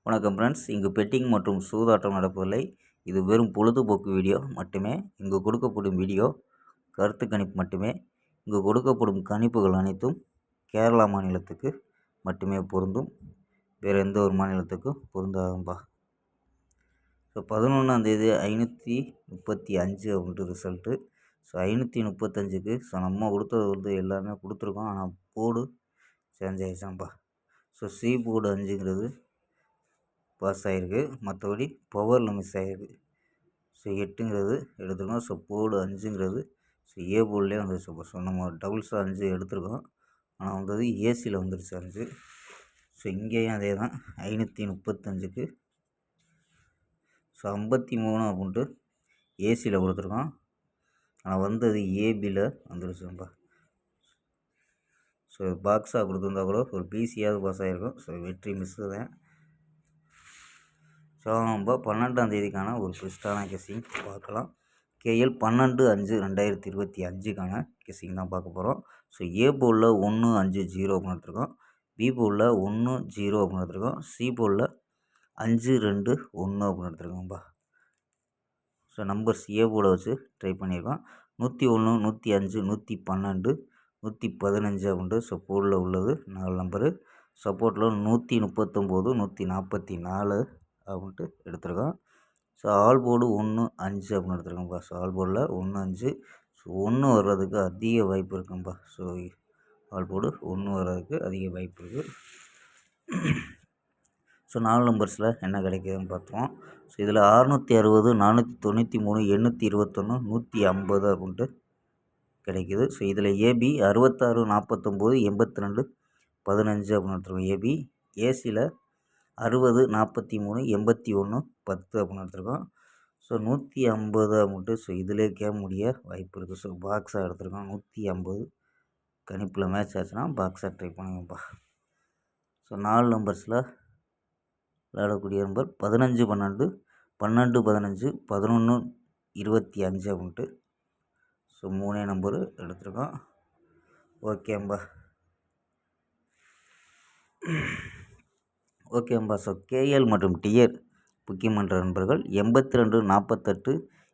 வணக்கம் ஃப்ரெண்ட்ஸ். இங்கு பெட்டிங் மற்றும் சூதாட்டம் நடப்பதில்லை. இது வெறும் பொழுதுபோக்கு வீடியோ மட்டுமே. இங்கு கொடுக்கப்படும் வீடியோ கருத்து கணிப்பு மட்டுமே. இங்கு கொடுக்கப்படும் கணிப்புகள் அனைத்தும் கேரளா மாநிலத்துக்கு மட்டுமே பொருந்தும். வேறு எந்த ஒரு மாநிலத்துக்கும் பொருந்தாதும்பா. ஸோ 11ஆந்தேதி 535 அப்படின்ட்டு ரிசல்ட்டு. ஸோ 535க்கு நம்ம கொடுத்தது எல்லாமே கொடுத்துருக்கோம். ஆனால் போர்டு சேஞ்ச் ஆகிடுச்சாம்பா. ஸோ சி போர்டு 5ங்கிறது பாஸ் ஆகிருக்கு, மற்றபடி பவரில் மிஸ் ஆகிருக்கு. ஸோ 8ங்கிறது எடுத்துருக்கோம். ஸோ போர்டு 5ங்கிறது ஸோ ஏ போர்ட்லேயே வந்துருச்சு. ஸோ நம்ம டபுள்ஸாக 5 எடுத்துருக்கோம், ஆனால் வந்தது ஏசியில் வந்துருச்சு 5. ஸோ இங்கேயும் அதே தான் 535க்கு ஸோ 53 அப்படின்ட்டு ஏசியில் கொடுத்துருக்கோம், ஆனால் வந்தது ஏபியில் வந்துருச்சுப்பா. ஸோ பாக்ஸாக கொடுத்துருந்தா கூட ஒரு பிசியாவது பாஸ் ஆகிருக்கும். ஸோ வெற்றி மிஸ்ஸு தான். ஸோ நம்ம 12ஆந்தேதிக்கான ஒரு பெஸ்ட்டான கெஸ்ஸிங் பார்க்கலாம். கேஎல் 12/5/2025க்கான கெஸ்ஸிங் தான் பார்க்க போகிறோம். ஸோ ஏ போர்டில் 1-5-0 அப்படின்னு எடுத்துருக்கோம், பி போர்டில் 1-0 அப்படின்னு எடுத்துருக்கோம், சி போர்டில் 5-2-1 அப்படின்னு எடுத்துருக்கோம்ப்பா. ஸோ நம்பர்ஸ் ஏ போர்டை வச்சு ட்ரை பண்ணியிருக்கோம். 101, 105, 112, 115 அப்படின்ட்டு ஸோ போர்டில் உள்ளது 4 நம்பரு. சப்போர்ட்டில் 139, 144 அப்படின்ட்டு எடுத்துருக்கோம். ஸோ ஆல் போர்டு 1-5 அப்படின்னு எடுத்துருக்கோம்ப்பா. ஸோ ஆல் போர்டில் 1-5. ஸோ 1 வர்றதுக்கு அதிக வாய்ப்பு இருக்கும்பா. ஸோ ஆல் போர்டு 1 வர்றதுக்கு அதிக வாய்ப்பு இருக்குது. ஸோ 4 நம்பர்ஸில் என்ன கிடைக்குதுன்னு பார்த்தோம். ஸோ இதில் 660, 493, 821, 150 அப்படின்ட்டு கிடைக்கிது. ஸோ இதில் ஏபி 66, 49, 82, 15 அப்படின்னு எடுத்துருக்கோம் ஏபி. ஏசியில் 60, 43, 81, 10 அப்படின்னு எடுத்துருக்கோம். ஸோ 150 அப்படின்ட்டு ஸோ இதிலே கேட்க முடிய வாய்ப்பு இருக்குது. ஸோ பாக்ஸாக எடுத்துருக்கோம். 150 கணிப்பில் மேட்ச் ஆச்சுன்னா பாக்ஸாக ட்ரை பண்ணுங்கப்பா. ஸோ 4 நம்பர்ஸில் விளையாடக்கூடிய நம்பர் 15, 12, 12, 15, 11, 25 அப்படின்ட்டு ஸோ 3 நம்பரு எடுத்துருக்கோம். ஓகேம்பா. ஸோ கேஎல் மற்றும் டிஆர் புக்கிங் பண்ணுற நண்பர்கள் 82, 48,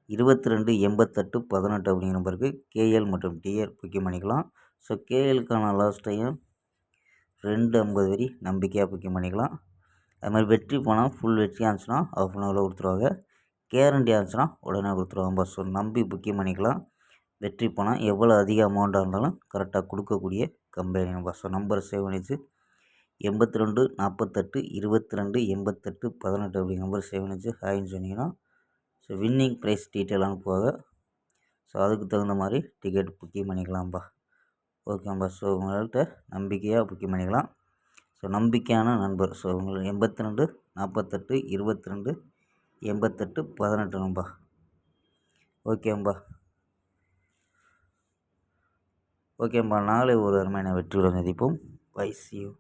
22, 88, 18 அப்படிங்கிற நம்பருக்கு கேஎல் மற்றும் டிஆர் புக்கிங் பண்ணிக்கலாம். ஸோ கேஎலுக்கான லாஸ்ட் டைம் 250 வரி நம்பிக்கையாக புக்கிங் பண்ணிக்கலாம். அது மாதிரி வெற்றி போனால் ஃபுல் வெற்றியாக இருந்துச்சுன்னா ½ அன் ஹவரில் கொடுத்துருவாங்க. கேரண்டியாக இருந்துச்சுன்னா உடனே கொடுத்துருவாங்க. ஸோ நம்பி புக்கிங் பண்ணிக்கலாம். வெற்றி போனால் எவ்வளோ அதிக அமௌண்ட்டாக இருந்தாலும் கரெக்டாக கொடுக்கக்கூடிய கம்பெனி நம்பர். ஸோ நம்பரை சேவ் பண்ணிச்சு 82, 48, 22, 88, 18 அப்படிங்கிற நம்பர் சேவ் பண்ணிச்சு ஹாய்ன்னு சொன்னீங்கன்னா ஸோ வின்னிங் ப்ரைஸ் டீட்டெயில் அனுப்புவாங்க. ஸோ அதுக்கு தகுந்த மாதிரி டிக்கெட் புக்கிங் பண்ணிக்கலாம்ப்பா. ஓகேம்பா. ஸோ உங்கள்கிட்ட நம்பிக்கையாக புக்கிங் பண்ணிக்கலாம். ஸோ நம்பிக்கையான நண்பர். ஸோ உங்களுக்கு 82, 48, 22, 88, 18 நம்பா. ஓகேம்பா. நாளை ஒரு அருமையான வெற்றியுடன் சந்திப்போம். Bye, see you.